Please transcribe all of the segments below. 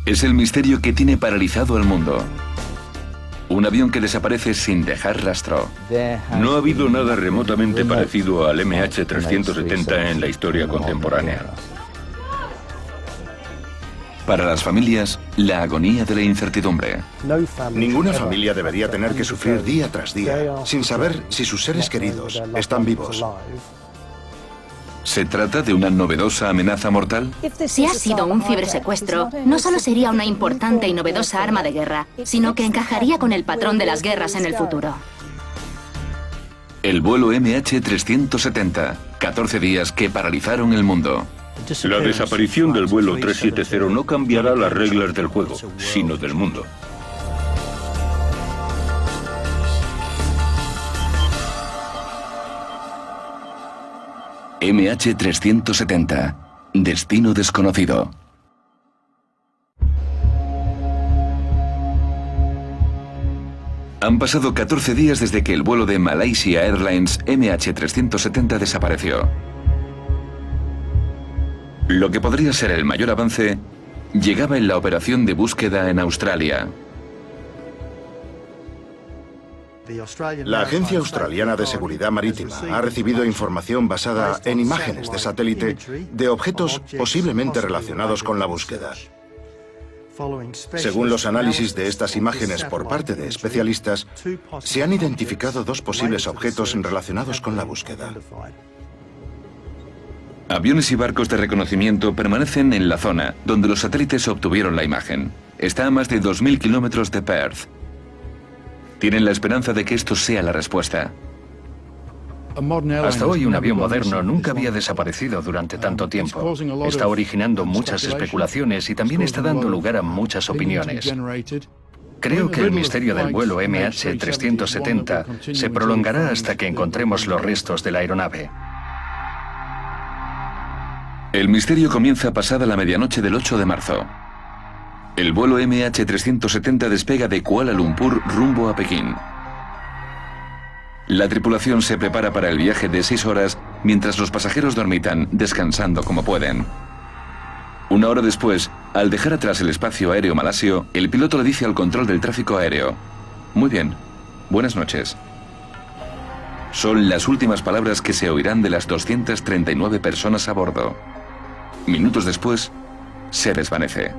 Es el misterio que tiene paralizado al mundo. Un avión que desaparece sin dejar rastro. No ha habido nada remotamente parecido al MH370 en la historia contemporánea. Para las familias, la agonía de la incertidumbre. Ninguna familia debería tener que sufrir día tras día sin saber si sus seres queridos están vivos. ¿Se trata de una novedosa amenaza mortal? Si ha sido un cibersecuestro, no solo sería una importante y novedosa arma de guerra, sino que encajaría con el patrón de las guerras en el futuro. El vuelo MH370, 14 días que paralizaron el mundo. La desaparición del vuelo 370 no cambiará las reglas del juego, sino del mundo. MH370, destino desconocido. Han pasado 14 días desde que el vuelo de Malaysia Airlines MH370 desapareció. Lo que podría ser el mayor avance llegaba en la operación de búsqueda en Australia. La Agencia Australiana de Seguridad Marítima ha recibido información basada en imágenes de satélite de objetos posiblemente relacionados con la búsqueda. Según los análisis de estas imágenes por parte de especialistas, se han identificado dos posibles objetos relacionados con la búsqueda. Aviones y barcos de reconocimiento permanecen en la zona donde los satélites obtuvieron la imagen. Está a más de 2.000 kilómetros de Perth. Tienen la esperanza de que esto sea la respuesta. Hasta hoy un avión moderno nunca había desaparecido durante tanto tiempo. Está originando muchas especulaciones y también está dando lugar a muchas opiniones. Creo que el misterio del vuelo MH370 se prolongará hasta que encontremos los restos de la aeronave. El misterio comienza pasada la medianoche del 8 de marzo. El vuelo MH370 despega de Kuala Lumpur rumbo a Pekín. La tripulación se prepara para el viaje de 6 horas mientras los pasajeros dormitan, descansando como pueden. Una hora después, al dejar atrás el espacio aéreo malasio, el piloto le dice al control del tráfico aéreo: «Muy bien, buenas noches». Son las últimas palabras que se oirán de las 239 personas a bordo. Minutos después, se desvanece.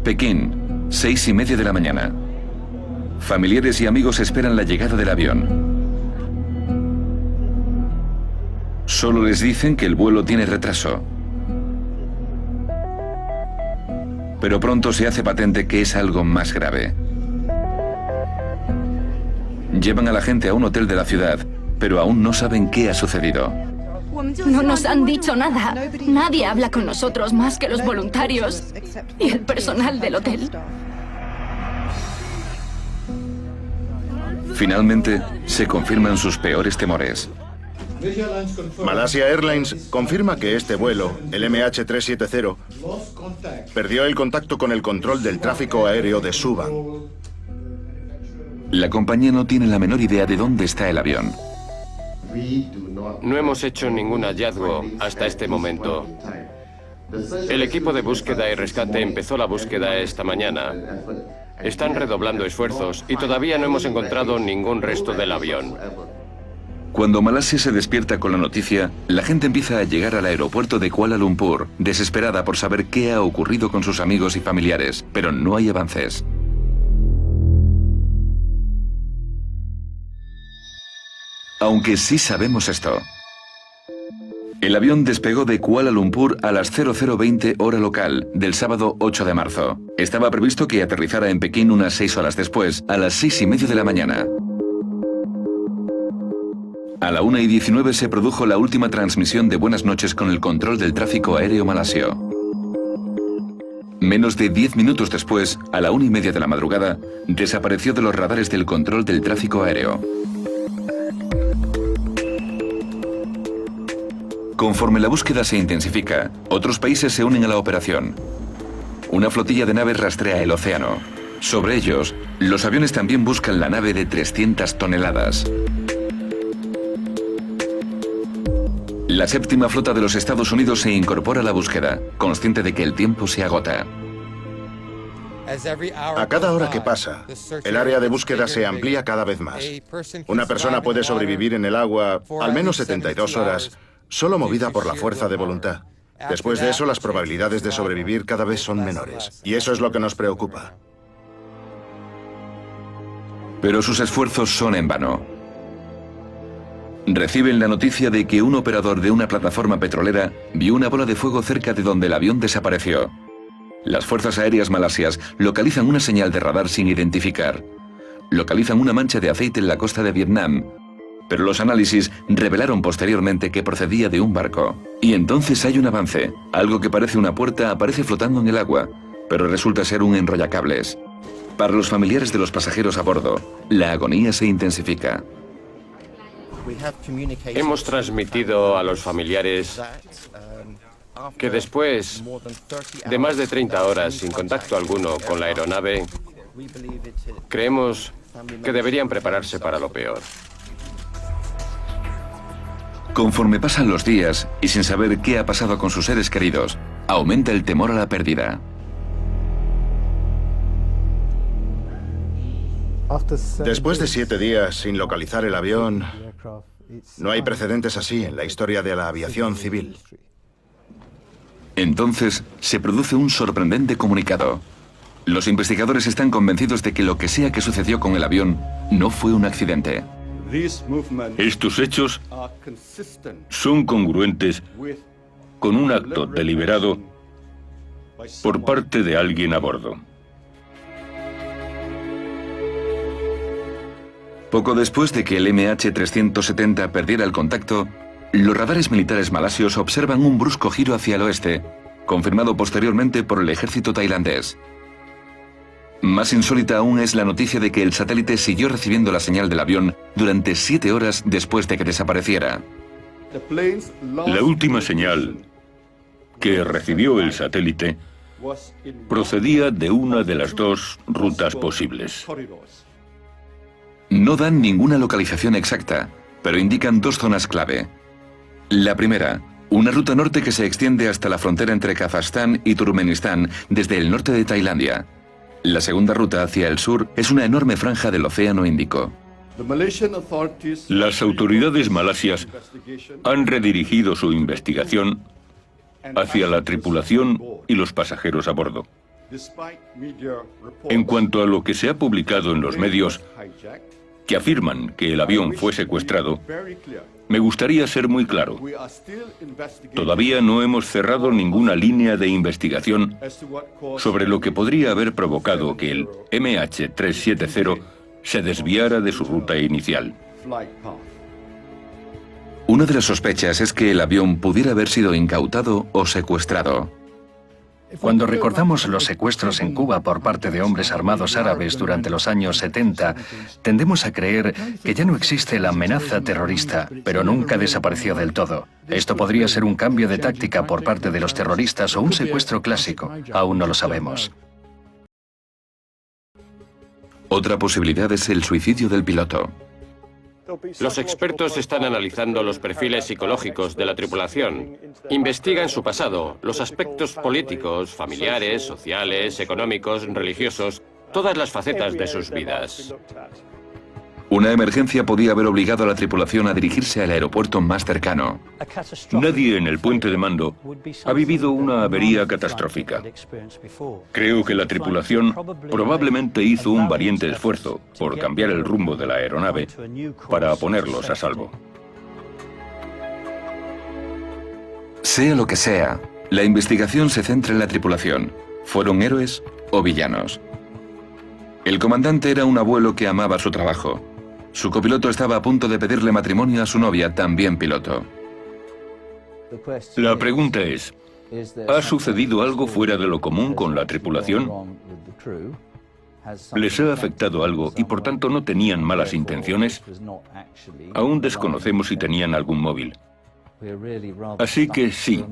Pekín, 6:30 de la mañana. Familiares y amigos esperan la llegada del avión. Solo les dicen que el vuelo tiene retraso. Pero pronto se hace patente que es algo más grave. Llevan a la gente a un hotel de la ciudad, pero aún no saben qué ha sucedido. No nos han dicho nada. Nadie habla con nosotros más que los voluntarios y el personal del hotel. Finalmente, se confirman sus peores temores. Malaysia Airlines confirma que este vuelo, el MH370, perdió el contacto con el control del tráfico aéreo de Subang. La compañía no tiene la menor idea de dónde está el avión. No hemos hecho ningún hallazgo hasta este momento. El equipo de búsqueda y rescate empezó la búsqueda esta mañana. Están redoblando esfuerzos y todavía no hemos encontrado ningún resto del avión. Cuando Malasia se despierta con la noticia, la gente empieza a llegar al aeropuerto de Kuala Lumpur, desesperada por saber qué ha ocurrido con sus amigos y familiares, pero no hay avances. Aunque sí sabemos esto. El avión despegó de Kuala Lumpur a las 00:20 hora local del sábado 8 de marzo. Estaba previsto que aterrizara en Pekín unas 6 horas después, a las 6:30 de la mañana. A la 1:19 se produjo la última transmisión de buenas noches con el control del tráfico aéreo malasio. Menos de 10 minutos después, a la 1:30 de la madrugada, desapareció de los radares del control del tráfico aéreo. Conforme la búsqueda se intensifica, otros países se unen a la operación. Una flotilla de naves rastrea el océano. Sobre ellos, los aviones también buscan la nave de 300 toneladas. La séptima flota de los Estados Unidos se incorpora a la búsqueda, consciente de que el tiempo se agota. A cada hora que pasa, el área de búsqueda se amplía cada vez más. Una persona puede sobrevivir en el agua al menos 72 horas, solo movida por la fuerza de voluntad. Después de eso, las probabilidades de sobrevivir cada vez son menores. Y eso es lo que nos preocupa. Pero sus esfuerzos son en vano. Reciben la noticia de que un operador de una plataforma petrolera vio una bola de fuego cerca de donde el avión desapareció. Las fuerzas aéreas malasias localizan una señal de radar sin identificar. Localizan una mancha de aceite en la costa de Vietnam, pero los análisis revelaron posteriormente que procedía de un barco. Y entonces hay un avance. Algo que parece una puerta aparece flotando en el agua, pero resulta ser un enrollacables. Para los familiares de los pasajeros a bordo, la agonía se intensifica. Hemos transmitido a los familiares que después de más de 30 horas sin contacto alguno con la aeronave, creemos que deberían prepararse para lo peor. Conforme pasan los días y sin saber qué ha pasado con sus seres queridos, aumenta el temor a la pérdida. Después de 7 días sin localizar el avión, no hay precedentes así en la historia de la aviación civil. Entonces se produce un sorprendente comunicado. Los investigadores están convencidos de que lo que sea que sucedió con el avión no fue un accidente. Estos hechos son congruentes con un acto deliberado por parte de alguien a bordo. Poco después de que el MH370 perdiera el contacto, los radares militares malasios observan un brusco giro hacia el oeste, confirmado posteriormente por el ejército tailandés. Más insólita aún es la noticia de que el satélite siguió recibiendo la señal del avión durante 7 horas después de que desapareciera. La última señal que recibió el satélite procedía de una de las dos rutas posibles. No dan ninguna localización exacta, pero indican 2 zonas clave. La primera, una ruta norte que se extiende hasta la frontera entre Kazajstán y Turkmenistán desde el norte de Tailandia. La segunda ruta hacia el sur es una enorme franja del Océano Índico. Las autoridades malasias han redirigido su investigación hacia la tripulación y los pasajeros a bordo. En cuanto a lo que se ha publicado en los medios, que afirman que el avión fue secuestrado, me gustaría ser muy claro. Todavía no hemos cerrado ninguna línea de investigación sobre lo que podría haber provocado que el MH370 se desviara de su ruta inicial. Una de las sospechas es que el avión pudiera haber sido incautado o secuestrado. Cuando recordamos los secuestros en Cuba por parte de hombres armados árabes durante los años 70, tendemos a creer que ya no existe la amenaza terrorista, pero nunca desapareció del todo. Esto podría ser un cambio de táctica por parte de los terroristas o un secuestro clásico. Aún no lo sabemos. Otra posibilidad es el suicidio del piloto. Los expertos están analizando los perfiles psicológicos de la tripulación. Investigan su pasado, los aspectos políticos, familiares, sociales, económicos, religiosos, todas las facetas de sus vidas. Una emergencia podía haber obligado a la tripulación a dirigirse al aeropuerto más cercano. Nadie en el puente de mando ha vivido una avería catastrófica. Creo que la tripulación probablemente hizo un valiente esfuerzo por cambiar el rumbo de la aeronave para ponerlos a salvo. Sea lo que sea, la investigación se centra en la tripulación. ¿Fueron héroes o villanos? El comandante era un abuelo que amaba su trabajo. Su copiloto estaba a punto de pedirle matrimonio a su novia, también piloto. La pregunta es, ¿ha sucedido algo fuera de lo común con la tripulación? ¿Les ha afectado algo y por tanto no tenían malas intenciones? Aún desconocemos si tenían algún móvil. Así que sí,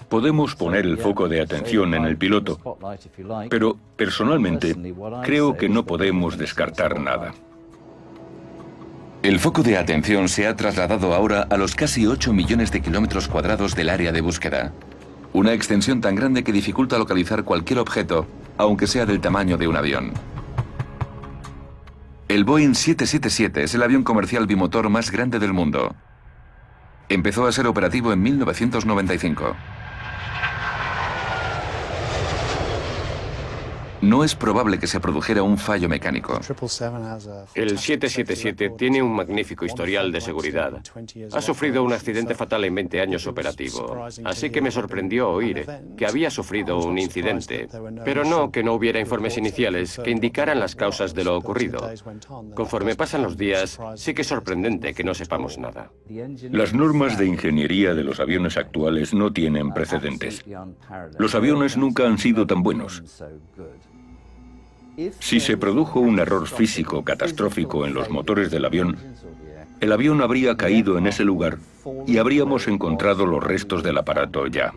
podemos poner el foco de atención en el piloto, pero personalmente creo que no podemos descartar nada. El foco de atención se ha trasladado ahora a los casi 8 millones de kilómetros cuadrados del área de búsqueda. Una extensión tan grande que dificulta localizar cualquier objeto, aunque sea del tamaño de un avión. El Boeing 777 es el avión comercial bimotor más grande del mundo. Empezó a ser operativo en 1995. No es probable que se produjera un fallo mecánico. El 777 tiene un magnífico historial de seguridad. Ha sufrido un accidente fatal en 20 años operativo, así que me sorprendió oír que había sufrido un incidente, pero no que no hubiera informes iniciales que indicaran las causas de lo ocurrido. Conforme pasan los días, sí que es sorprendente que no sepamos nada. Las normas de ingeniería de los aviones actuales no tienen precedentes. Los aviones nunca han sido tan buenos. Si se produjo un error físico catastrófico en los motores del avión, el avión habría caído en ese lugar y habríamos encontrado los restos del aparato ya.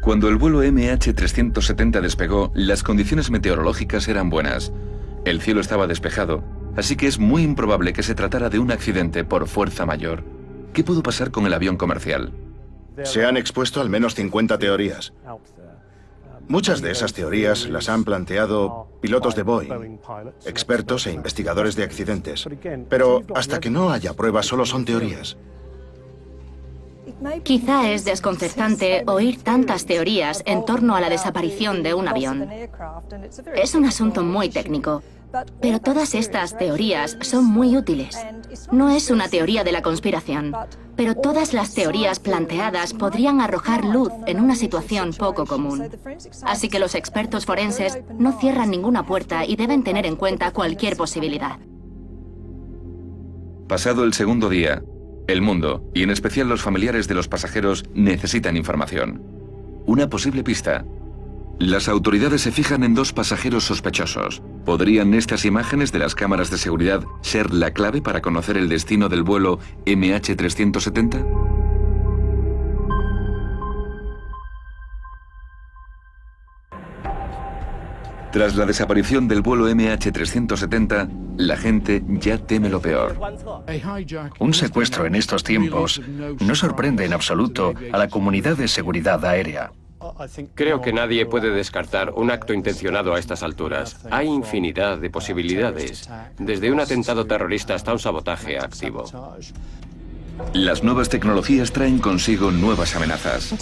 Cuando el vuelo MH370 despegó, las condiciones meteorológicas eran buenas. El cielo estaba despejado, así que es muy improbable que se tratara de un accidente por fuerza mayor. ¿Qué pudo pasar con el avión comercial? Se han expuesto al menos 50 teorías. Muchas de esas teorías las han planteado pilotos de Boeing, expertos e investigadores de accidentes. Pero hasta que no haya pruebas, solo son teorías. Quizá es desconcertante oír tantas teorías en torno a la desaparición de un avión. Es un asunto muy técnico, pero todas estas teorías son muy útiles. No es una teoría de la conspiración, pero todas las teorías planteadas podrían arrojar luz en una situación poco común. Así que los expertos forenses no cierran ninguna puerta y deben tener en cuenta cualquier posibilidad. Pasado el segundo día, el mundo, y en especial los familiares de los pasajeros, necesitan información. Una posible pista. Las autoridades se fijan en 2 pasajeros sospechosos. ¿Podrían estas imágenes de las cámaras de seguridad ser la clave para conocer el destino del vuelo MH370? Tras la desaparición del vuelo MH370, la gente ya teme lo peor. Un secuestro en estos tiempos no sorprende en absoluto a la comunidad de seguridad aérea. Creo que nadie puede descartar un acto intencionado a estas alturas. Hay infinidad de posibilidades, desde un atentado terrorista hasta un sabotaje activo. Las nuevas tecnologías traen consigo nuevas amenazas.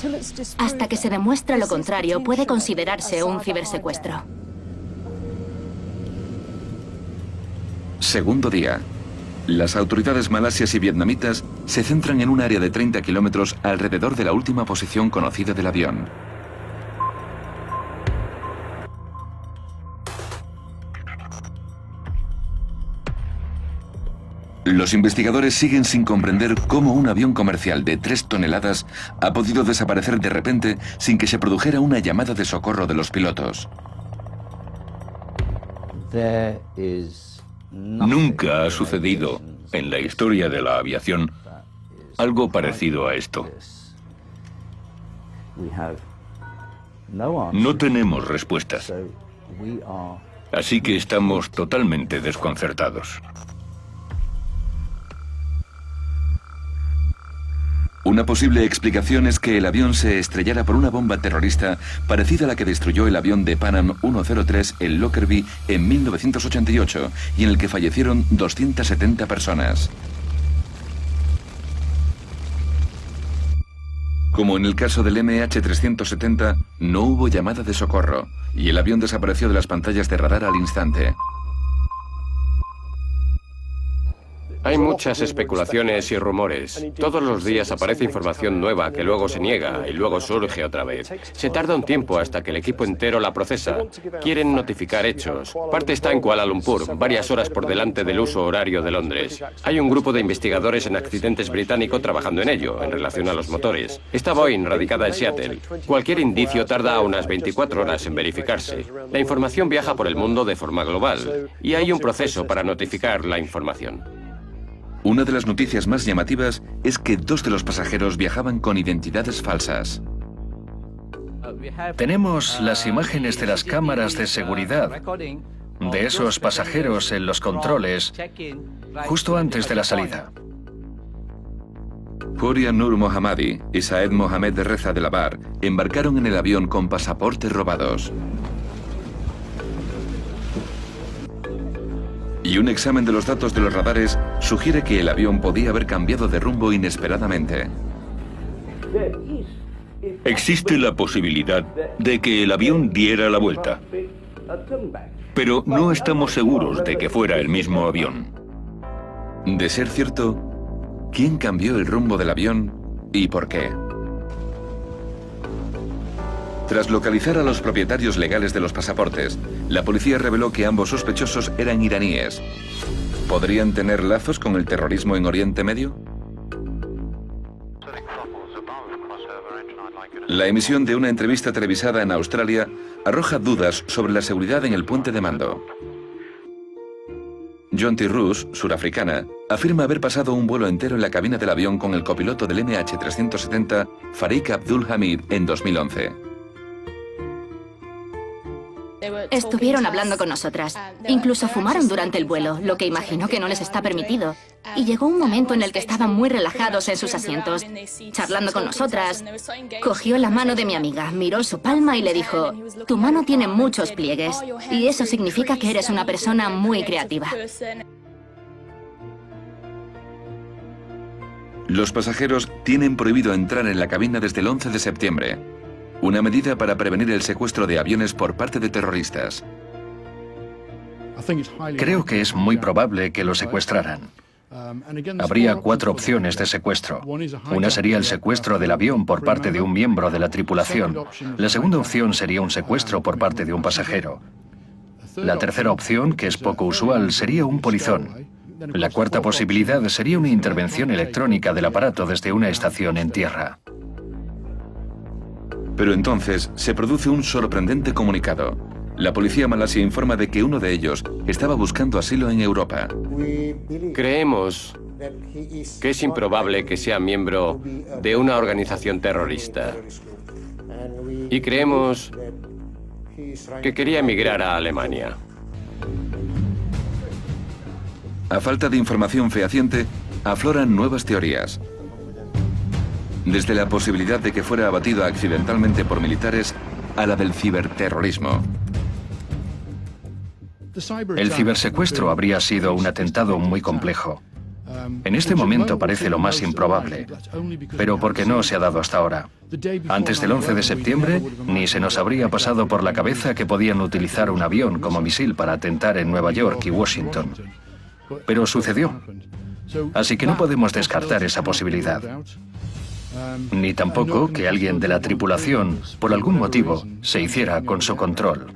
Hasta que se demuestre lo contrario, puede considerarse un cibersecuestro. Segundo día. Las autoridades malasias y vietnamitas se centran en un área de 30 kilómetros alrededor de la última posición conocida del avión. Los investigadores siguen sin comprender cómo un avión comercial de 3 toneladas ha podido desaparecer de repente sin que se produjera una llamada de socorro de los pilotos. Nunca ha sucedido en la historia de la aviación algo parecido a esto. No tenemos respuestas, así que estamos totalmente desconcertados. Una posible explicación es que el avión se estrellara por una bomba terrorista parecida a la que destruyó el avión de Pan Am 103, el Lockerbie, en 1988, y en el que fallecieron 270 personas. Como en el caso del MH370, no hubo llamada de socorro, y el avión desapareció de las pantallas de radar al instante. Hay muchas especulaciones y rumores. Todos los días aparece información nueva que luego se niega y luego surge otra vez. Se tarda un tiempo hasta que el equipo entero la procesa. Quieren notificar hechos. Parte está en Kuala Lumpur, varias horas por delante del uso horario de Londres. Hay un grupo de investigadores en accidentes británico trabajando en ello, en relación a los motores. Está Boeing, radicada en Seattle. Cualquier indicio tarda unas 24 horas en verificarse. La información viaja por el mundo de forma global y hay un proceso para notificar la información. Una de las noticias más llamativas es que 2 de los pasajeros viajaban con identidades falsas. Tenemos las imágenes de las cámaras de seguridad de esos pasajeros en los controles justo antes de la salida. Huria Nur Mohammadi y Saed Mohamed Reza de Labar embarcaron en el avión con pasaportes robados. Y un examen de los datos de los radares sugiere que el avión podía haber cambiado de rumbo inesperadamente. Existe la posibilidad de que el avión diera la vuelta, pero no estamos seguros de que fuera el mismo avión. De ser cierto, ¿quién cambió el rumbo del avión y por qué? Tras localizar a los propietarios legales de los pasaportes, la policía reveló que ambos sospechosos eran iraníes. ¿Podrían tener lazos con el terrorismo en Oriente Medio? La emisión de una entrevista televisada en Australia arroja dudas sobre la seguridad en el puente de mando. Jonty Roos, surafricana, afirma haber pasado un vuelo entero en la cabina del avión con el copiloto del MH370, Farik Abdul Hamid, en 2011. Estuvieron hablando con nosotras. Incluso fumaron durante el vuelo, lo que imagino que no les está permitido. Y llegó un momento en el que estaban muy relajados en sus asientos, charlando con nosotras. Cogió la mano de mi amiga, miró su palma y le dijo: tu mano tiene muchos pliegues, y eso significa que eres una persona muy creativa. Los pasajeros tienen prohibido entrar en la cabina desde el 11 de septiembre. Una medida para prevenir el secuestro de aviones por parte de terroristas. Creo que es muy probable que lo secuestraran. Habría 4 opciones de secuestro. Una sería el secuestro del avión por parte de un miembro de la tripulación. La segunda opción sería un secuestro por parte de un pasajero. La tercera opción, que es poco usual, sería un polizón. La cuarta posibilidad sería una intervención electrónica del aparato desde una estación en tierra. Pero entonces se produce un sorprendente comunicado. La policía malasia informa de que uno de ellos estaba buscando asilo en Europa. Creemos que es improbable que sea miembro de una organización terrorista. Y creemos que quería emigrar a Alemania. A falta de información fehaciente, afloran nuevas teorías. Desde la posibilidad de que fuera abatido accidentalmente por militares a la del ciberterrorismo. El cibersecuestro habría sido un atentado muy complejo. En este momento parece lo más improbable, pero porque no se ha dado hasta ahora. Antes del 11 de septiembre, ni se nos habría pasado por la cabeza que podían utilizar un avión como misil para atentar en Nueva York y Washington. Pero sucedió. Así que no podemos descartar esa posibilidad. Ni tampoco que alguien de la tripulación, por algún motivo, se hiciera con su control.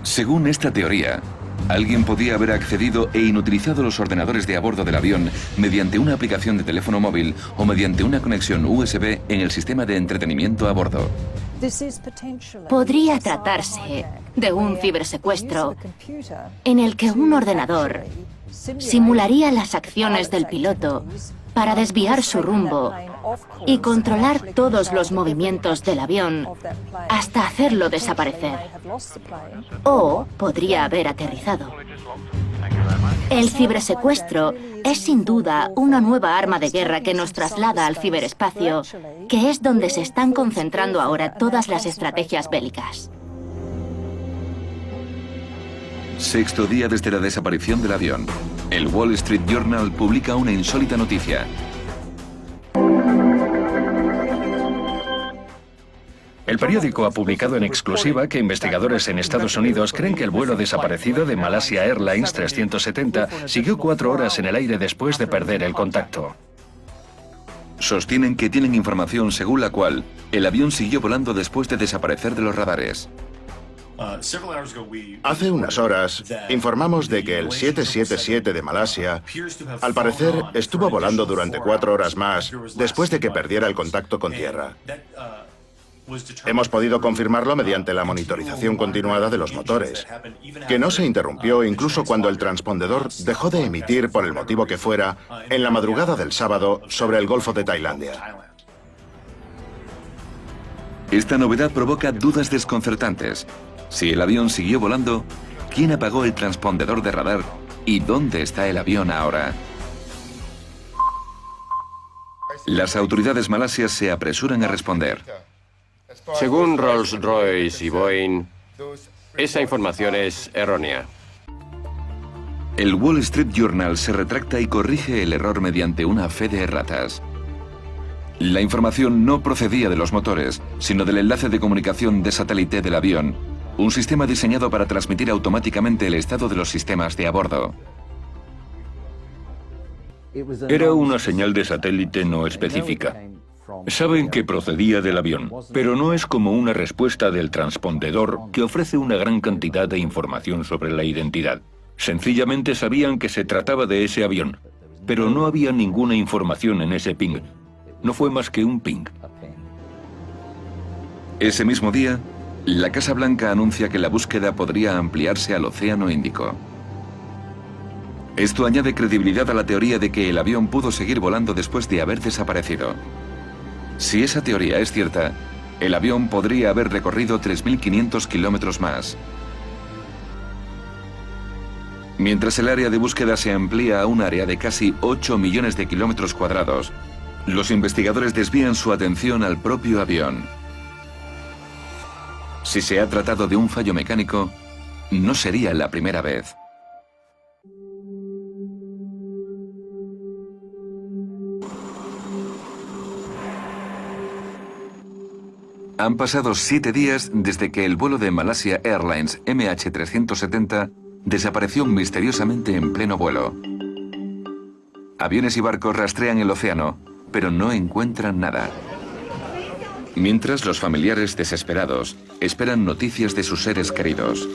Según esta teoría, alguien podía haber accedido e inutilizado los ordenadores de a bordo del avión mediante una aplicación de teléfono móvil o mediante una conexión USB en el sistema de entretenimiento a bordo. Podría tratarse de un cibersecuestro en el que un ordenador simularía las acciones del piloto para desviar su rumbo y controlar todos los movimientos del avión hasta hacerlo desaparecer. O podría haber aterrizado. El cibersecuestro es sin duda una nueva arma de guerra que nos traslada al ciberespacio, que es donde se están concentrando ahora todas las estrategias bélicas. Sexto día desde la desaparición del avión. El Wall Street Journal publica una insólita noticia. El periódico ha publicado en exclusiva que investigadores en Estados Unidos creen que el vuelo desaparecido de Malaysia Airlines 370 siguió 4 horas en el aire después de perder el contacto. Sostienen que tienen información según la cual el avión siguió volando después de desaparecer de los radares. Hace unas horas informamos de que el 777 de Malasia, al parecer, estuvo volando durante 4 horas más después de que perdiera el contacto con tierra. Hemos podido confirmarlo mediante la monitorización continuada de los motores, que no se interrumpió incluso cuando el transpondedor dejó de emitir por el motivo que fuera en la madrugada del sábado sobre el Golfo de Tailandia. Esta novedad provoca dudas desconcertantes. Si el avión siguió volando, ¿quién apagó el transpondedor de radar y dónde está el avión ahora? Las autoridades malasias se apresuran a responder. Según Rolls-Royce y Boeing, esa información es errónea. El Wall Street Journal se retracta y corrige el error mediante una fe de erratas. La información no procedía de los motores, sino del enlace de comunicación de satélite del avión, un sistema diseñado para transmitir automáticamente el estado de los sistemas de a bordo. Era una señal de satélite no específica. Saben que procedía del avión, pero no es como una respuesta del transpondedor que ofrece una gran cantidad de información sobre la identidad. Sencillamente sabían que se trataba de ese avión, pero no había ninguna información en ese ping. No fue más que un ping. Ese mismo día, la Casa Blanca anuncia que la búsqueda podría ampliarse al Océano Índico. Esto añade credibilidad a la teoría de que el avión pudo seguir volando después de haber desaparecido. Si esa teoría es cierta, el avión podría haber recorrido 3.500 kilómetros más. Mientras el área de búsqueda se amplía a un área de casi 8 millones de kilómetros cuadrados, los investigadores desvían su atención al propio avión. Si se ha tratado de un fallo mecánico, no sería la primera vez. Han pasado 7 días desde que el vuelo de Malaysia Airlines MH370 desapareció misteriosamente en pleno vuelo. Aviones y barcos rastrean el océano, pero no encuentran nada. Mientras, los familiares desesperados esperan noticias de sus seres queridos.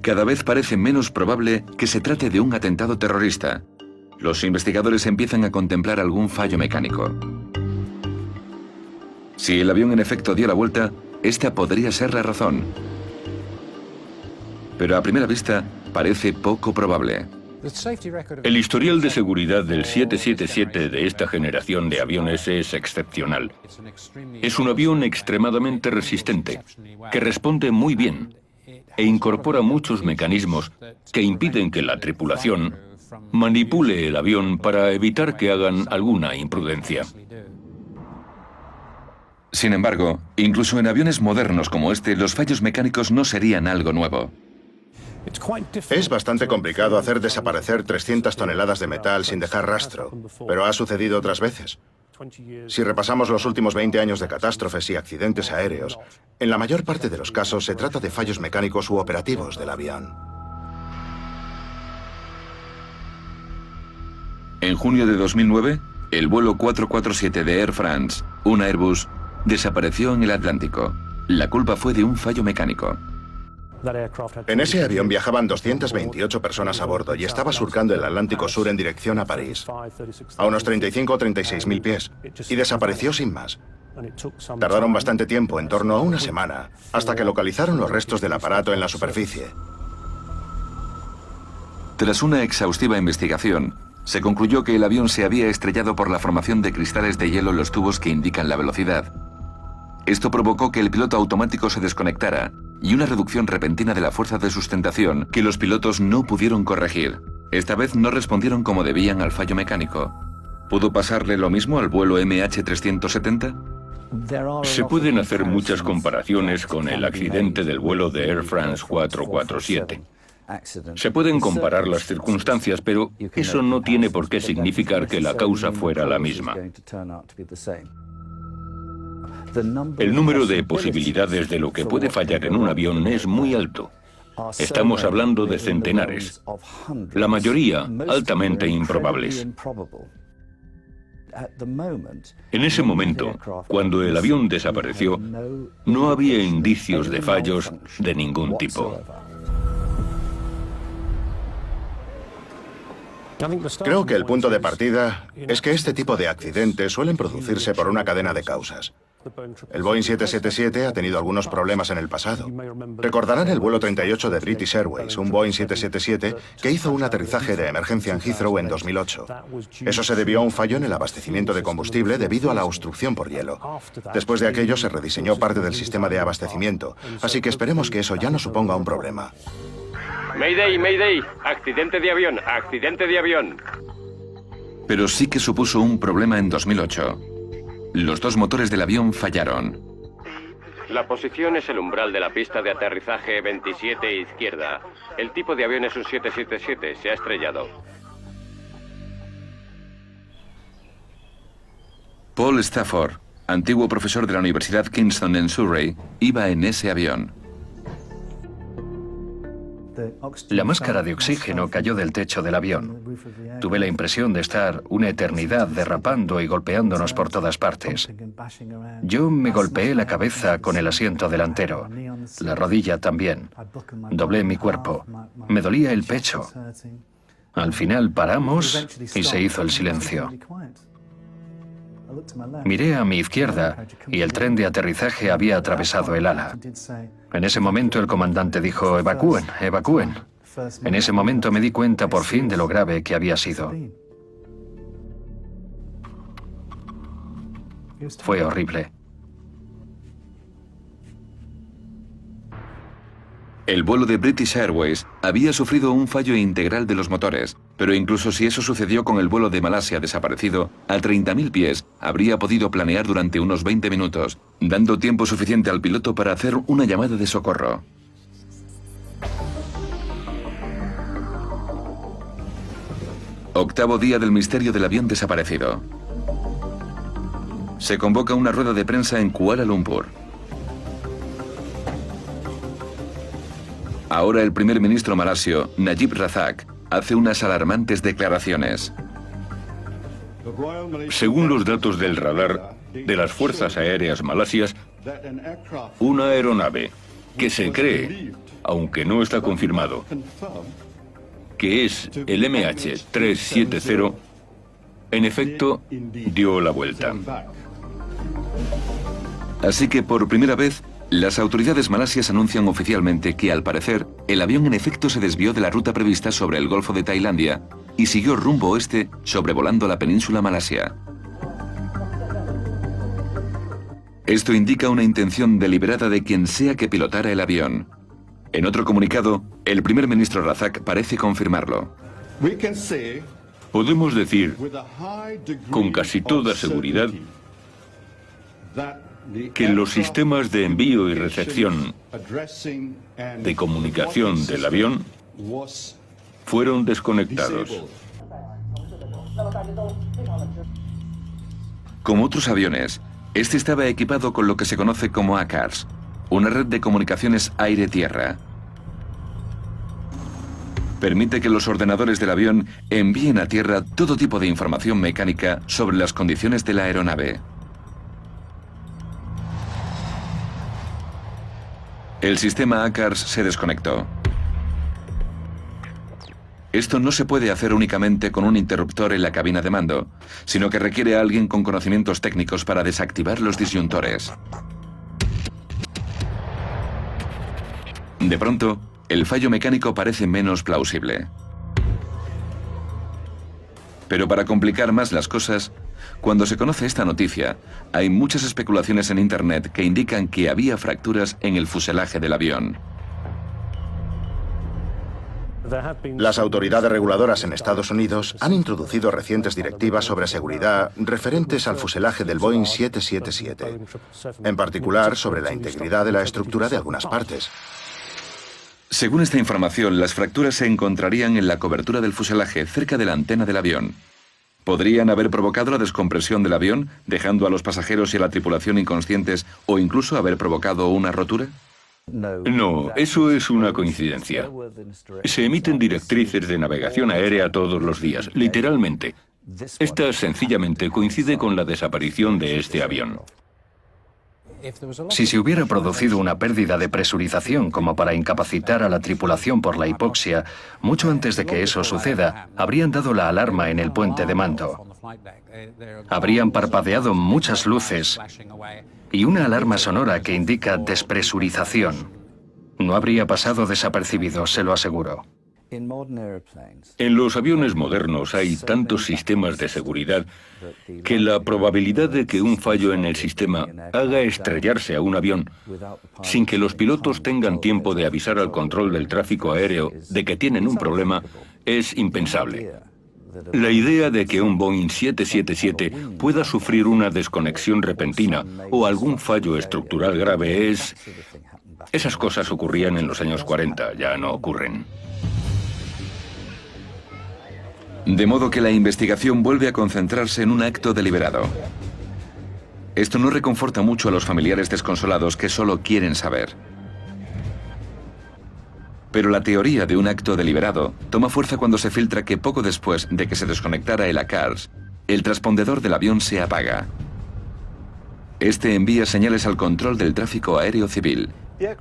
Cada vez parece menos probable que se trate de un atentado terrorista. Los investigadores empiezan a contemplar algún fallo mecánico. Si el avión en efecto dio la vuelta, esta podría ser la razón. Pero a primera vista, parece poco probable. El historial de seguridad del 777 de esta generación de aviones es excepcional. Es un avión extremadamente resistente, que responde muy bien e incorpora muchos mecanismos que impiden que la tripulación manipule el avión para evitar que hagan alguna imprudencia. Sin embargo, incluso en aviones modernos como este, los fallos mecánicos no serían algo nuevo. Es bastante complicado hacer desaparecer 300 toneladas de metal sin dejar rastro, pero ha sucedido otras veces. Si repasamos los últimos 20 años de catástrofes y accidentes aéreos, en la mayor parte de los casos se trata de fallos mecánicos u operativos del avión. En junio de 2009, el vuelo 447 de Air France, un Airbus, desapareció en el Atlántico. La culpa fue de un fallo mecánico. En ese avión viajaban 228 personas a bordo y estaba surcando el Atlántico Sur en dirección a París, a unos 35 o 36.000 pies, y desapareció sin más. Tardaron bastante tiempo, en torno a una semana, hasta que localizaron los restos del aparato en la superficie. Tras una exhaustiva investigación, se concluyó que el avión se había estrellado por la formación de cristales de hielo en los tubos que indican la velocidad. Esto provocó que el piloto automático se desconectara y una reducción repentina de la fuerza de sustentación que los pilotos no pudieron corregir. Esta vez no respondieron como debían al fallo mecánico. ¿Pudo pasarle lo mismo al vuelo MH370? Se pueden hacer muchas comparaciones con el accidente del vuelo de Air France 447. Se pueden comparar las circunstancias, pero eso no tiene por qué significar que la causa fuera la misma. El número de posibilidades de lo que puede fallar en un avión es muy alto. Estamos hablando de centenares, la mayoría altamente improbables. En ese momento, cuando el avión desapareció, no había indicios de fallos de ningún tipo. Creo que el punto de partida es que este tipo de accidentes suelen producirse por una cadena de causas. El Boeing 777 ha tenido algunos problemas en el pasado. Recordarán el vuelo 38 de British Airways, un Boeing 777, que hizo un aterrizaje de emergencia en Heathrow en 2008. Eso se debió a un fallo en el abastecimiento de combustible debido a la obstrucción por hielo. Después de aquello se rediseñó parte del sistema de abastecimiento, así que esperemos que eso ya no suponga un problema. Mayday, Mayday, accidente de avión, accidente de avión. Pero sí que supuso un problema en 2008. Los dos motores del avión fallaron. La posición es el umbral de la pista de aterrizaje 27 izquierda. El tipo de avión es un 777, se ha estrellado. Paul Stafford, antiguo profesor de la Universidad Kingston en Surrey, iba en ese avión. La máscara de oxígeno cayó del techo del avión. Tuve la impresión de estar una eternidad derrapando y golpeándonos por todas partes. Yo me golpeé la cabeza con el asiento delantero, la rodilla también. Doblé mi cuerpo. Me dolía el pecho. Al final paramos y se hizo el silencio. Miré a mi izquierda y el tren de aterrizaje había atravesado el ala. En ese momento el comandante dijo: "Evacúen, evacúen". En ese momento me di cuenta por fin de lo grave que había sido. Fue horrible. El vuelo de British Airways había sufrido un fallo integral de los motores, pero incluso si eso sucedió con el vuelo de Malasia desaparecido, a 30.000 pies habría podido planear durante unos 20 minutos, dando tiempo suficiente al piloto para hacer una llamada de socorro. Octavo día del misterio del avión desaparecido. Se convoca una rueda de prensa en Kuala Lumpur. Ahora el primer ministro malasio, Najib Razak, hace unas alarmantes declaraciones. Según los datos del radar de las Fuerzas Aéreas Malasias, una aeronave que se cree, aunque no está confirmado, que es el MH370, en efecto, dio la vuelta. Así que por primera vez, las autoridades malasias anuncian oficialmente que, al parecer, el avión en efecto se desvió de la ruta prevista sobre el Golfo de Tailandia y siguió rumbo oeste sobrevolando la península malasia. Esto indica una intención deliberada de quien sea que pilotara el avión. En otro comunicado, el primer ministro Razak parece confirmarlo. Podemos decir con casi toda seguridad que los sistemas de envío y recepción de comunicación del avión fueron desconectados. Como otros aviones, este estaba equipado con lo que se conoce como ACARS, una red de comunicaciones aire-tierra. Permite que los ordenadores del avión envíen a tierra todo tipo de información mecánica sobre las condiciones de la aeronave. El sistema ACARS se desconectó. Esto no se puede hacer únicamente con un interruptor en la cabina de mando, sino que requiere a alguien con conocimientos técnicos para desactivar los disyuntores. De pronto, el fallo mecánico parece menos plausible. Pero para complicar más las cosas, cuando se conoce esta noticia, hay muchas especulaciones en Internet que indican que había fracturas en el fuselaje del avión. Las autoridades reguladoras en Estados Unidos han introducido recientes directivas sobre seguridad referentes al fuselaje del Boeing 777, en particular sobre la integridad de la estructura de algunas partes. Según esta información, las fracturas se encontrarían en la cobertura del fuselaje cerca de la antena del avión. ¿Podrían haber provocado la descompresión del avión, dejando a los pasajeros y a la tripulación inconscientes, o incluso haber provocado una rotura? No, eso es una coincidencia. Se emiten directrices de navegación aérea todos los días, literalmente. Esta sencillamente coincide con la desaparición de este avión. Si se hubiera producido una pérdida de presurización como para incapacitar a la tripulación por la hipoxia, mucho antes de que eso suceda, habrían dado la alarma en el puente de mando. Habrían parpadeado muchas luces y una alarma sonora que indica despresurización. No habría pasado desapercibido, se lo aseguro. En los aviones modernos hay tantos sistemas de seguridad que la probabilidad de que un fallo en el sistema haga estrellarse a un avión sin que los pilotos tengan tiempo de avisar al control del tráfico aéreo de que tienen un problema es impensable. La idea de que un Boeing 777 pueda sufrir una desconexión repentina o algún fallo estructural grave es... Esas cosas ocurrían en los años 40, ya no ocurren. De modo que la investigación vuelve a concentrarse en un acto deliberado. Esto no reconforta mucho a los familiares desconsolados que solo quieren saber. Pero la teoría de un acto deliberado toma fuerza cuando se filtra que poco después de que se desconectara el ACARS, el transpondedor del avión se apaga. Este envía señales al control del tráfico aéreo civil.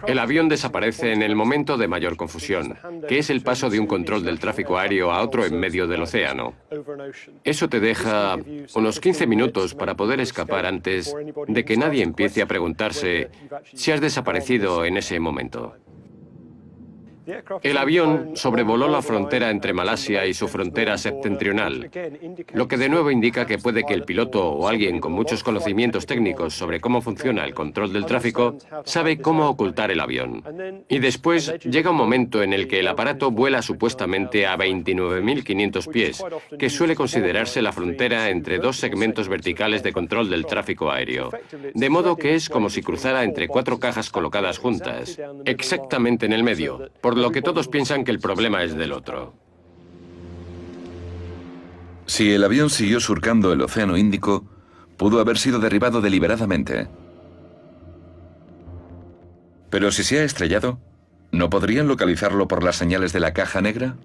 El avión desaparece en el momento de mayor confusión, que es el paso de un control del tráfico aéreo a otro en medio del océano. Eso te deja unos 15 minutos para poder escapar antes de que nadie empiece a preguntarse si has desaparecido en ese momento. El avión sobrevoló la frontera entre Malasia y su frontera septentrional, lo que de nuevo indica que puede que el piloto o alguien con muchos conocimientos técnicos sobre cómo funciona el control del tráfico sabe cómo ocultar el avión. Y después llega un momento en el que el aparato vuela supuestamente a 29.500 pies, que suele considerarse la frontera entre dos segmentos verticales de control del tráfico aéreo. De modo que es como si cruzara entre cuatro cajas colocadas juntas, exactamente en el medio, por lo que todos piensan que el problema es del otro. Si el avión siguió surcando el Océano Índico, pudo haber sido derribado deliberadamente. Pero si se ha estrellado, ¿no podrían localizarlo por las señales de la caja negra?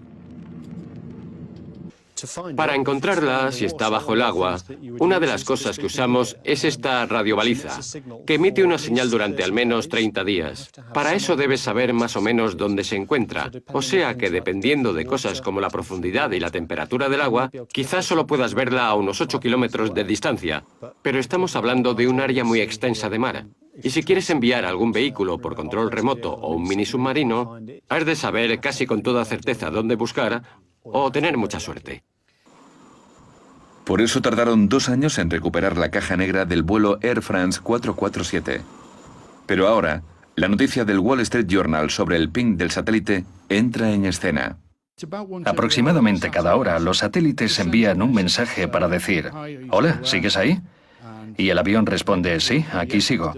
Para encontrarla, si está bajo el agua, una de las cosas que usamos es esta radiobaliza, que emite una señal durante al menos 30 días. Para eso debes saber más o menos dónde se encuentra, o sea que dependiendo de cosas como la profundidad y la temperatura del agua, quizás solo puedas verla a unos 8 kilómetros de distancia, pero estamos hablando de un área muy extensa de mar. Y si quieres enviar algún vehículo por control remoto o un mini submarino, has de saber casi con toda certeza dónde buscar o tener mucha suerte. Por eso tardaron 2 años en recuperar la caja negra del vuelo Air France 447. Pero ahora, la noticia del Wall Street Journal sobre el ping del satélite entra en escena. Aproximadamente cada hora, los satélites envían un mensaje para decir: «Hola, ¿sigues ahí?». Y el avión responde: «Sí, aquí sigo».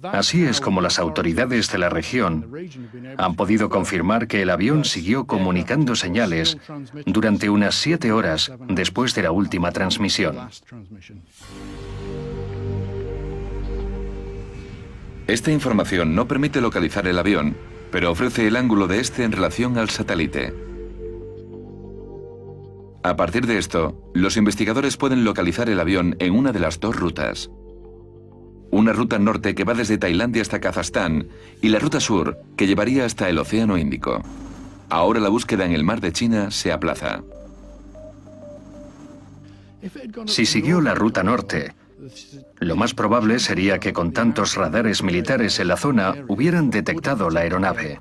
Así es como las autoridades de la región han podido confirmar que el avión siguió comunicando señales durante unas 7 horas después de la última transmisión. Esta información no permite localizar el avión, pero ofrece el ángulo de este en relación al satélite. A partir de esto, los investigadores pueden localizar el avión en una de las dos rutas. Una ruta norte que va desde Tailandia hasta Kazajstán y la ruta sur que llevaría hasta el Océano Índico. Ahora la búsqueda en el mar de China se aplaza. Si siguió la ruta norte, lo más probable sería que con tantos radares militares en la zona hubieran detectado la aeronave.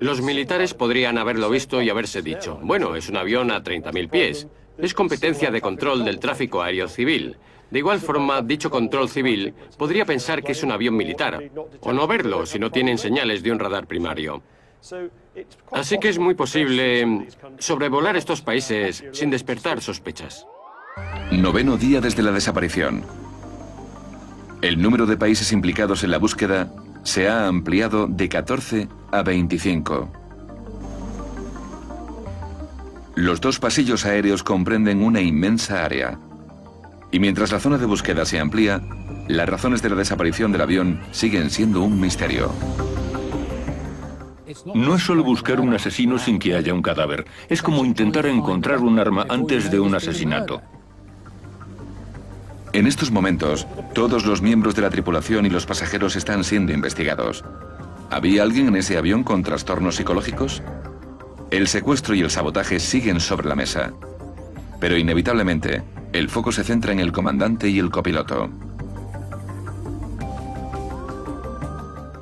Los militares podrían haberlo visto y haberse dicho: bueno, es un avión a 30.000 pies. Es competencia de control del tráfico aéreo civil. De igual forma, dicho control civil podría pensar que es un avión militar, o no verlo si no tienen señales de un radar primario. Así que es muy posible sobrevolar estos países sin despertar sospechas. 9º día desde la desaparición. El número de países implicados en la búsqueda se ha ampliado de 14 a 25. Los 2 pasillos aéreos comprenden una inmensa área. Y mientras la zona de búsqueda se amplía, las razones de la desaparición del avión siguen siendo un misterio. No es solo buscar un asesino sin que haya un cadáver. Es como intentar encontrar un arma antes de un asesinato. En estos momentos, todos los miembros de la tripulación y los pasajeros están siendo investigados. ¿Había alguien en ese avión con trastornos psicológicos? El secuestro y el sabotaje siguen sobre la mesa. Pero inevitablemente, el foco se centra en el comandante y el copiloto.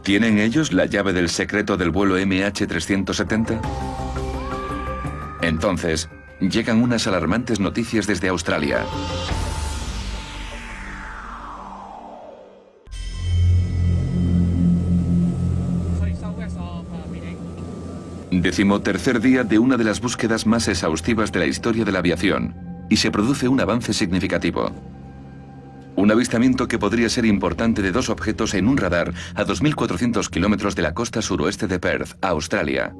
¿Tienen ellos la llave del secreto del vuelo MH370? Entonces, llegan unas alarmantes noticias desde Australia. 13º día de una de las búsquedas más exhaustivas de la historia de la aviación, y se produce un avance significativo. Un avistamiento que podría ser importante de dos objetos en un radar a 2.400 kilómetros de la costa suroeste de Perth, Australia.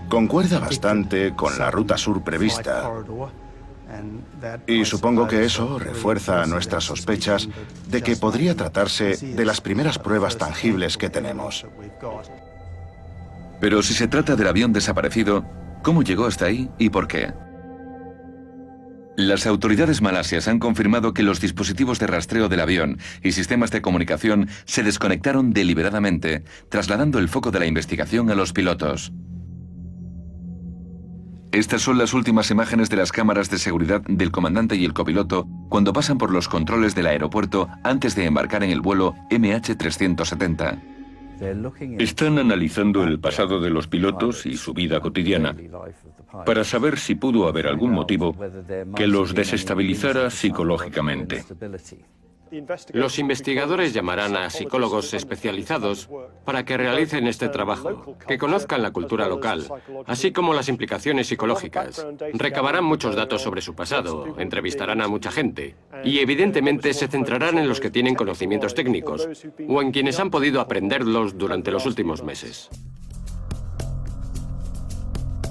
Concuerda bastante con la ruta sur prevista. Y supongo que eso refuerza nuestras sospechas de que podría tratarse de las primeras pruebas tangibles que tenemos. Pero si se trata del avión desaparecido, ¿cómo llegó hasta ahí y por qué? Las autoridades malasias han confirmado que los dispositivos de rastreo del avión y sistemas de comunicación se desconectaron deliberadamente, trasladando el foco de la investigación a los pilotos. Estas son las últimas imágenes de las cámaras de seguridad del comandante y el copiloto cuando pasan por los controles del aeropuerto antes de embarcar en el vuelo MH370. Están analizando el pasado de los pilotos y su vida cotidiana para saber si pudo haber algún motivo que los desestabilizara psicológicamente. Los investigadores llamarán a psicólogos especializados para que realicen este trabajo, que conozcan la cultura local, así como las implicaciones psicológicas. Recabarán muchos datos sobre su pasado, entrevistarán a mucha gente y evidentemente se centrarán en los que tienen conocimientos técnicos o en quienes han podido aprenderlos durante los últimos meses.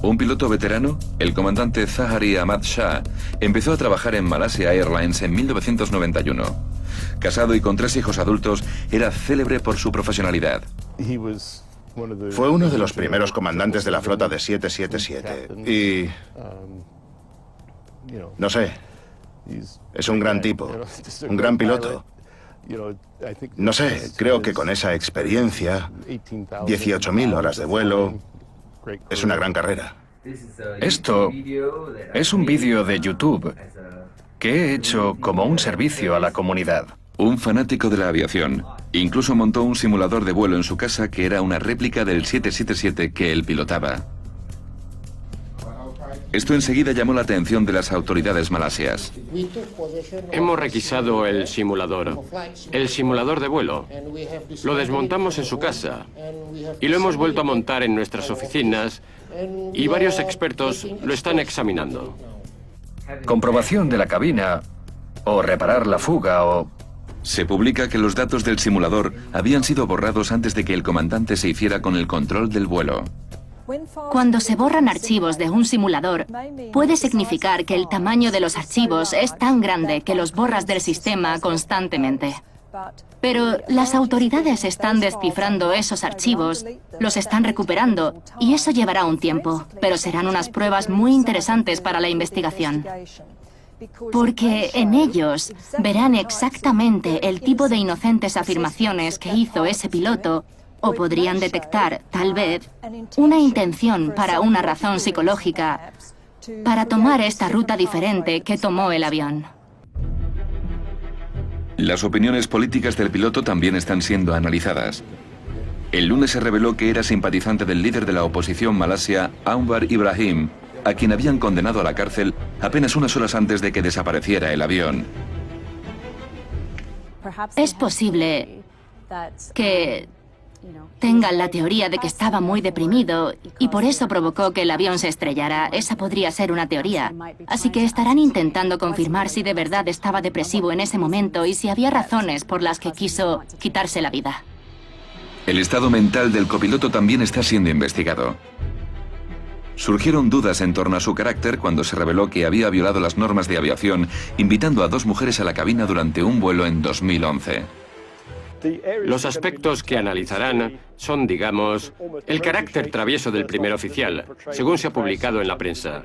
Un piloto veterano, el comandante Zahari Ahmad Shah, empezó a trabajar en Malaysia Airlines en 1991. Casado y con 3 hijos adultos, era célebre por su profesionalidad. Fue uno de los primeros comandantes de la flota de 777 y... no sé, es un gran tipo, un gran piloto. No sé, creo que con esa experiencia, 18.000 horas de vuelo, es una gran carrera. Esto es un vídeo de YouTube que he hecho como un servicio a la comunidad. Un fanático de la aviación. Incluso montó un simulador de vuelo en su casa que era una réplica del 777 que él pilotaba. Esto enseguida llamó la atención de las autoridades malasias. Hemos requisado el simulador de vuelo. Lo desmontamos en su casa y lo hemos vuelto a montar en nuestras oficinas y varios expertos lo están examinando. Comprobación de la cabina, o reparar la fuga, o... Se publica que los datos del simulador habían sido borrados antes de que el comandante se hiciera con el control del vuelo. Cuando se borran archivos de un simulador, puede significar que el tamaño de los archivos es tan grande que los borras del sistema constantemente. Pero las autoridades están descifrando esos archivos, los están recuperando, y eso llevará un tiempo, pero serán unas pruebas muy interesantes para la investigación. Porque en ellos verán exactamente el tipo de inocentes afirmaciones que hizo ese piloto, o podrían detectar, tal vez, una intención para una razón psicológica, para tomar esta ruta diferente que tomó el avión. Las opiniones políticas del piloto también están siendo analizadas. El lunes se reveló que era simpatizante del líder de la oposición malasia, Anwar Ibrahim, a quien habían condenado a la cárcel apenas unas horas antes de que desapareciera el avión. Es posible que tengan la teoría de que estaba muy deprimido y por eso provocó que el avión se estrellara. Esa podría ser una teoría. Así que estarán intentando confirmar si de verdad estaba depresivo en ese momento y si había razones por las que quiso quitarse la vida. El estado mental del copiloto también está siendo investigado. Surgieron dudas en torno a su carácter cuando se reveló que había violado las normas de aviación, invitando a 2 mujeres a la cabina durante un vuelo en 2011. Los aspectos que analizarán son, digamos, el carácter travieso del primer oficial, según se ha publicado en la prensa,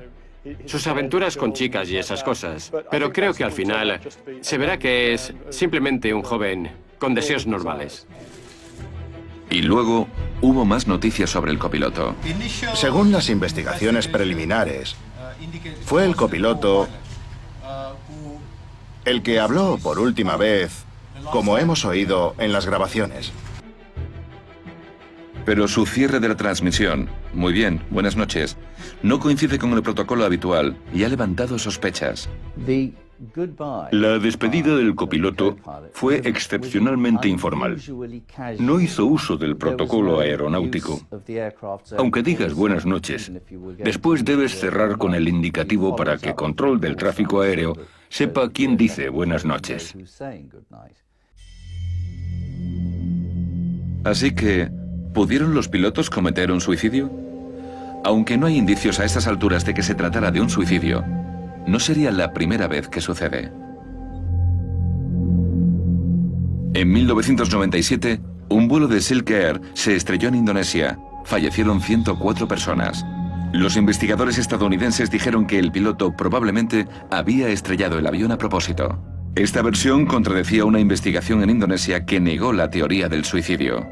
sus aventuras con chicas y esas cosas. Pero creo que al final se verá que es simplemente un joven con deseos normales. Y luego hubo más noticias sobre el copiloto. Según las investigaciones preliminares, fue el copiloto el que habló por última vez, como hemos oído en las grabaciones. Pero su cierre de la transmisión, muy bien, buenas noches, no coincide con el protocolo habitual y ha levantado sospechas. La despedida del copiloto fue excepcionalmente informal. No hizo uso del protocolo aeronáutico. Aunque digas buenas noches, después debes cerrar con el indicativo para que control del tráfico aéreo sepa quién dice buenas noches. Así que, ¿pudieron los pilotos cometer un suicidio? Aunque no hay indicios a estas alturas de que se tratara de un suicidio, no sería la primera vez que sucede. En 1997, un vuelo de Silk Air se estrelló en Indonesia. Fallecieron 104 personas. Los investigadores estadounidenses dijeron que el piloto probablemente había estrellado el avión a propósito. Esta versión contradecía una investigación en Indonesia que negó la teoría del suicidio.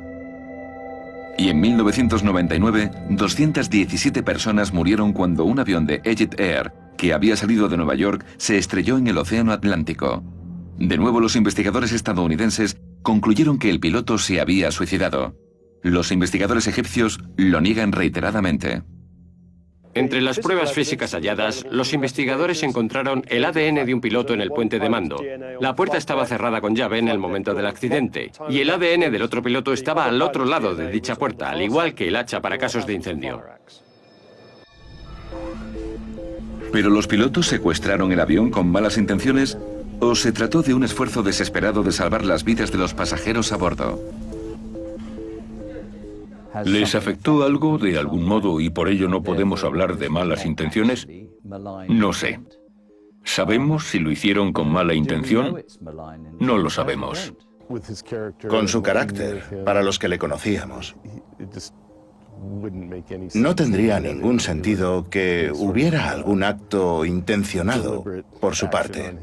Y en 1999, 217 personas murieron cuando un avión de Egypt Air, que había salido de Nueva York, se estrelló en el Océano Atlántico. De nuevo, los investigadores estadounidenses concluyeron que el piloto se había suicidado. Los investigadores egipcios lo niegan reiteradamente. Entre las pruebas físicas halladas, los investigadores encontraron el ADN de un piloto en el puente de mando. La puerta estaba cerrada con llave en el momento del accidente, y el ADN del otro piloto estaba al otro lado de dicha puerta, al igual que el hacha para casos de incendio. ¿Pero los pilotos secuestraron el avión con malas intenciones? ¿O se trató de un esfuerzo desesperado de salvar las vidas de los pasajeros a bordo? ¿Les afectó algo de algún modo y por ello no podemos hablar de malas intenciones? No sé. ¿Sabemos si lo hicieron con mala intención? No lo sabemos. Con su carácter, para los que le conocíamos, no tendría ningún sentido que hubiera algún acto intencionado por su parte.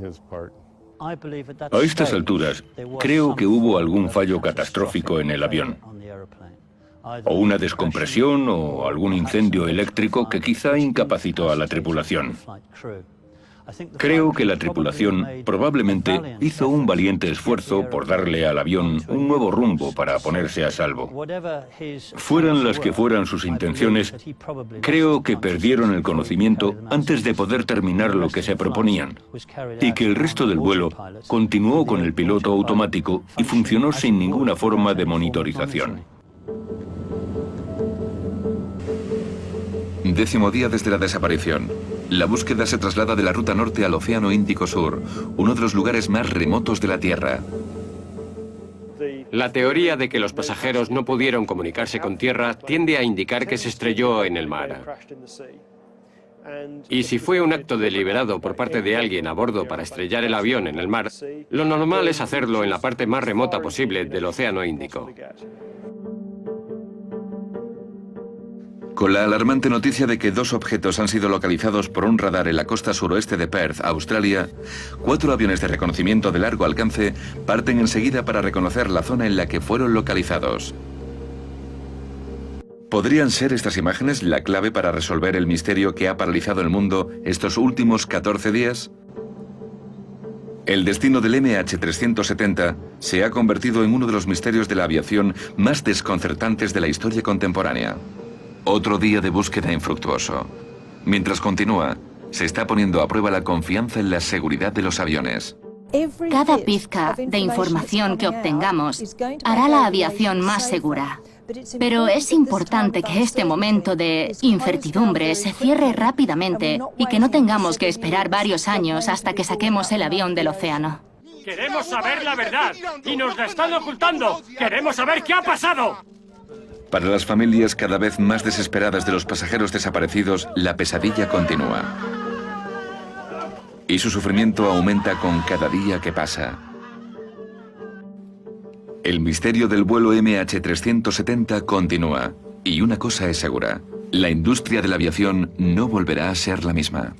A estas alturas, creo que hubo algún fallo catastrófico en el avión. O una descompresión o algún incendio eléctrico que quizá incapacitó a la tripulación. Creo que la tripulación probablemente hizo un valiente esfuerzo por darle al avión un nuevo rumbo para ponerse a salvo. Fueran las que fueran sus intenciones, creo que perdieron el conocimiento antes de poder terminar lo que se proponían, y que el resto del vuelo continuó con el piloto automático y funcionó sin ninguna forma de monitorización. 10º día desde la desaparición. La búsqueda se traslada de la ruta norte al Océano Índico Sur, uno de los lugares más remotos de la Tierra. La teoría de que los pasajeros no pudieron comunicarse con tierra tiende a indicar que se estrelló en el mar. Y si fue un acto deliberado por parte de alguien a bordo para estrellar el avión en el mar, lo normal es hacerlo en la parte más remota posible del Océano Índico. Con la alarmante noticia de que 2 objetos han sido localizados por un radar en la costa suroeste de Perth, Australia, 4 aviones de reconocimiento de largo alcance parten enseguida para reconocer la zona en la que fueron localizados. ¿Podrían ser estas imágenes la clave para resolver el misterio que ha paralizado el mundo estos últimos 14 días? El destino del MH370 se ha convertido en uno de los misterios de la aviación más desconcertantes de la historia contemporánea. Otro día de búsqueda infructuoso. Mientras continúa, se está poniendo a prueba la confianza en la seguridad de los aviones. Cada pizca de información que obtengamos hará la aviación más segura. Pero es importante que este momento de incertidumbre se cierre rápidamente y que no tengamos que esperar varios años hasta que saquemos el avión del océano. Queremos saber la verdad y nos la están ocultando. Queremos saber qué ha pasado. Para las familias cada vez más desesperadas de los pasajeros desaparecidos, la pesadilla continúa. Y su sufrimiento aumenta con cada día que pasa. El misterio del vuelo MH370 continúa. Y una cosa es segura, La industria de la aviación no volverá a ser la misma.